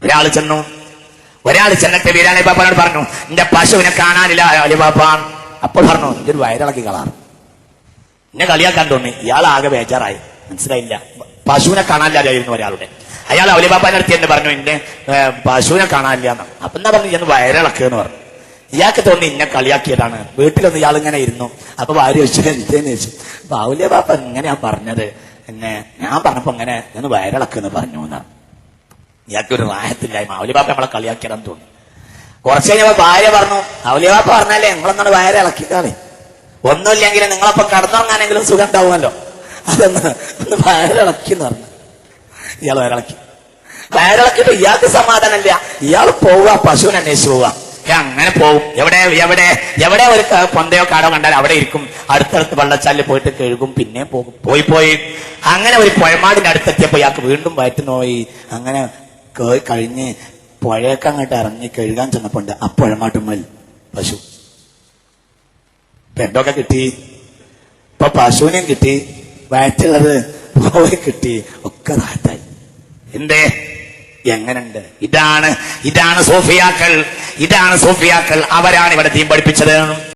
ഒരാൾ ചെന്നിട്ട് വീരാളി ബാപ്പാനോട് പറഞ്ഞു, എന്റെ പശുവിനെ കാണാനില്ല അലിബാപ്പ. അപ്പോൾ പറഞ്ഞു, ഇതൊരു വയറിളക്കി കളാണ്, എന്നെ കളിയാക്കാൻ തോന്നി. ഇയാളാകെ ബേജാറായി, മനസ്സിലായില്ല, പശുവിനെ കാണാനില്ലായിരുന്നു ഒരാളുടെ. അയാൾ അലിബാപ്പാന്റെ അടുത്ത് എന്ന് പറഞ്ഞു, എന്റെ പശുവിനെ കാണാനില്ല എന്നാണ്. അപ്പൊ എന്താ പറഞ്ഞു, ഇന്ന് വയറിളക്കെന്ന് പറഞ്ഞു. ഇയാൾക്ക് തോന്നി ഇന്നെ കളിയാക്കിയതാണ്. വീട്ടിലൊന്ന് ഇയാൾ ഇങ്ങനെ ഇരുന്നു. അപ്പൊ ഭാര്യ ചോദിച്ചു, എന്തേന്ന് ചോദിച്ചു. അപ്പൊ ഔലിയ ബാപ്പ ഇങ്ങനെയാ പറഞ്ഞത്, എന്നെ ഞാൻ പറഞ്ഞപ്പോ ഇങ്ങനെ ഒന്ന് വയറിളക്കെന്ന് പറഞ്ഞു എന്നാണ്. ഇയാൾക്കൊരു റാഹത്തില്ലായ്മ, ഔലിയ ബാപ്പ നമ്മളെ കളിയാക്കിയതാന്ന് തോന്നി. കുറച്ച് കഴിഞ്ഞപ്പോ ഭാര്യ പറഞ്ഞു, ഔലിയ ബാപ്പ പറഞ്ഞാലേ നിങ്ങളൊന്നാണ് വയറിളക്കിക്കാളെ, ഒന്നുമില്ലെങ്കിൽ നിങ്ങളപ്പം കടന്നുറങ്ങാനെങ്കിലും സുഖം ഉണ്ടാവുമല്ലോ, ഒന്ന് വയറിളക്കിന്ന് പറഞ്ഞു. ഇയാൾ വയറിളക്കിട്ട് ഇയാൾക്ക് സമാധാനമില്ല. ഇയാൾ പോവുക, പശുവിനെ അന്വേഷിച്ച് പോവുക. അങ്ങനെ പോവും. എവിടെ ഒരു പൊന്തയോ കാടോ കണ്ടാൽ അവിടെ ഇരിക്കും. അടുത്തടുത്ത് വെള്ളച്ചാലിൽ പോയിട്ട് കഴുകും, പിന്നെ പോകും. പോയി അങ്ങനെ ഒരു പുഴമാടിന്റെ അടുത്തെത്തിയപ്പോ ഇയാൾക്ക് വീണ്ടും വയറ്റ് നോയി. അങ്ങനെ കഴിഞ്ഞ് പുഴയൊക്കെ അങ്ങോട്ട് ഇറങ്ങി കഴുകാൻ ചെന്നപ്പോണ്ട് ആ പുഴമാട്ടുമ്മൽ പശു. എന്തൊക്കെ കിട്ടി? ഇപ്പൊ പശുവിനെയും കിട്ടി, വയറ്റുള്ളത് പോയി കിട്ടി, ഒക്കെ റാഹത്തായി. എന്തേ? എങ്ങനുണ്ട്? ഇതാണ് സൂഫിയാക്കൾ. അവരാണ് ഇവിടെ ദീൻ പഠിപ്പിച്ചത്.